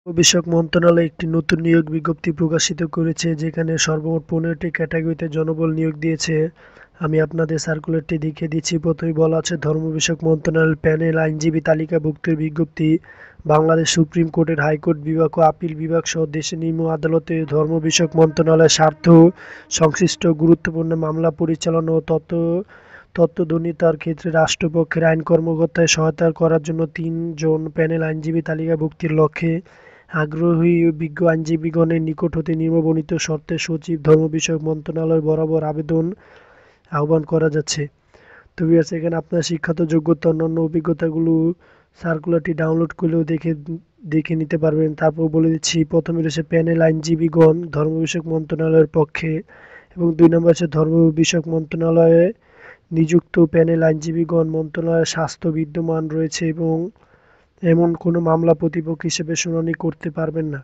বিষয়ক মন্ত্রণালয় একটি নতুন নিয়োগ বিজ্ঞপ্তি প্রকাশিত করেছে, যেখানে সর্বমোট 15টি ক্যাটাগরিতে জনবল নিয়োগ দিয়েছে। আমি আপনাদের সার্কুলারটি দেখিয়ে দিচ্ছি। প্রথমেই বলা আছে ধর্ম বিষয়ক মন্ত্রণালয় প্যানেল আইনজীবী তালিকাভুক্তির বিজ্ঞপ্তি। বাংলাদেশ সুপ্রিম কোর্টের হাইকোর্ট বিভাগ ও আপিল বিভাগ সহ দেশের নিম্ন আদালতে ধর্ম বিষয়ক মন্ত্রণালয়ের স্বার্থ সংশ্লিষ্ট গুরুত্বপূর্ণ মামলা পরিচালনা ও তত্ত্বাবধানের ক্ষেত্রে রাষ্ট্রপক্ষের আইন কর্মকর্তায় সহায়তা করার জন্য 3 জন প্যানেল আইনজীবী তালিকাভুক্তির লক্ষ্যে আগ্রহী বিজ্ঞ আইনজীবীগণের নিকট হতে নিম্নবর্ণিত শর্তে সচিব ধর্ম বিষয়ক মন্ত্রণালয় বরাবর আহ্বান করা যাচ্ছে। তো ভিউয়ার্স, এখানে আপনার শিক্ষাগত যোগ্যতা অন্যান্য অভিজ্ঞতাগুলো সার্কুলারটি ডাউনলোড করলেও দেখে নিতে পারবেন। তারপর বলে দিচ্ছি, প্রথমে রয়েছে প্যানেল আইনজীবীগণ ধর্ম বিষয়ক মন্ত্রণালয়ের পক্ষে, এবং 2 নম্বর আছে ধর্ম বিষয়ক মন্ত্রণালয়ে নিযুক্ত প্যানেল আইনজীবীগণ মন্ত্রণালয়ের স্বাস্থ্য বিদ্যমান রয়েছে এবং এমন কোনো মামলা প্রতিপক্ষ হিসেবে শুনানি করতে পারবেন না।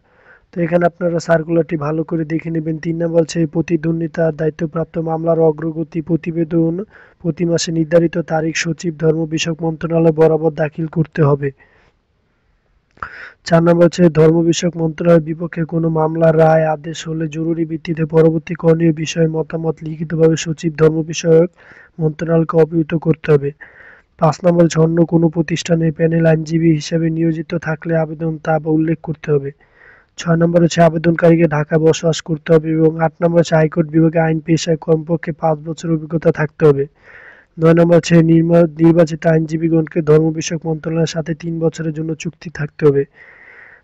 তো এখানে আপনারা সার্কুলারটি ভালো করে দেখে নেবেন। 3 নম্বর বলছে প্রতিদ্বন্দ্বিতার দায়িত্বপ্রাপ্ত মামলার অগ্রগতি প্রতিবেদন প্রতি মাসে নির্ধারিত তারিখ সচিব ধর্ম বিষয়ক মন্ত্রণালয় বরাবর দাখিল করতে হবে। 4 নম্বর হচ্ছে ধর্ম বিষয়ক মন্ত্রণালয়ের বিপক্ষে কোনো মামলার রায় আদেশ হলে জরুরি ভিত্তিতে পরবর্তী করণীয় বিষয়ে মতামত লিখিতভাবে সচিব ধর্ম বিষয়ক মন্ত্রণালয়কে অবহিত করতে হবে। 5 নম্বর হচ্ছে অন্য কোনো প্রতিষ্ঠানে প্যানেল আইনজীবী হিসেবে নিয়োজিত থাকলে আবেদন তা উল্লেখ করতে হবে। 6 নম্বর হচ্ছে আবেদনকারীকে ঢাকায় বসবাস করতে হবে, এবং 8 নম্বর হচ্ছে হাইকোর্ট বিভাগে আইন পেশায় কমপক্ষে 5 বছর অভিজ্ঞতা থাকতে হবে। 9 নম্বর হচ্ছে নির্বাচিত আইনজীবীগণকে ধর্ম বিষয়ক মন্ত্রণালয়ের সাথে 3 বছরের জন্য চুক্তি থাকতে হবে।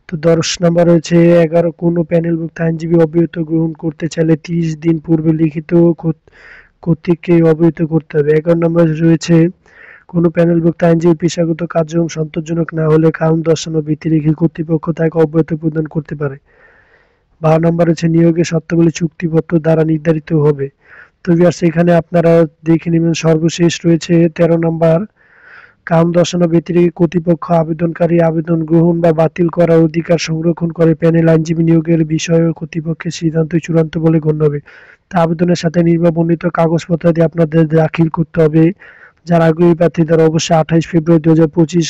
তো 10 নম্বর হচ্ছে 11 কোনো প্যানেলভুক্ত আইনজীবী অব্যাহতি গ্রহণ করতে চাইলে 30 দিন পূর্বে লিখিত কর্তৃপক্ষকে অবহিত করতে হবে। 11 নম্বর রয়েছে কোনো প্যানেলভুক্ত আইনজীবী পেশাগত কার্যক্রম সন্তোষজনক না হলে কারণ দর্শানোর ভিত্তি রেখে কর্তৃপক্ষ তাকে অব্যাহতি প্রদান করতে পারে। 12 নম্বর হচ্ছে নিয়োগের শর্তাবলী চুক্তিপত্র দ্বারা নির্ধারিত হবে। তো ভিউয়ার্স, এখানে আপনারা দেখে নেবেন। সর্বশেষ রয়েছে 13 নম্বর, কারণ দর্শানোর ভিত্তি রেখে কর্তৃপক্ষ আবেদনকারী আবেদন গ্রহণ বা বাতিল করার অধিকার সংরক্ষণ করে। প্যানেল আইনজীবী নিয়োগের বিষয়ে কর্তৃপক্ষের সিদ্ধান্তই চূড়ান্ত বলে গণ্য হবে। তা আবেদনের সাথে নির্বাচিত কাগজপত্র দিয়ে আপনাদের দাখিল করতে হবে। যারা আগ্রহী প্রার্থী তারা অবশ্যই 28 ফেব্রুয়ারি 2025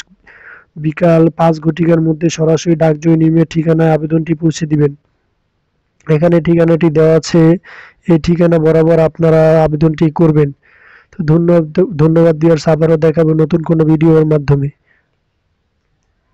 বিকাল 5 ঘটিকার মধ্যে সরাসরি ডাকযোগে নিম্নের ঠিকানায় আবেদনটি পৌঁছে দিবেন। এখানে ঠিকানাটি দেওয়া আছে, এই ঠিকানা বরাবর আপনারা আবেদনটি করবেন। তো ধন্যবাদ ভিউয়ার্স, আবারও দেখাবো নতুন কোনো ভিডিওর মাধ্যমে।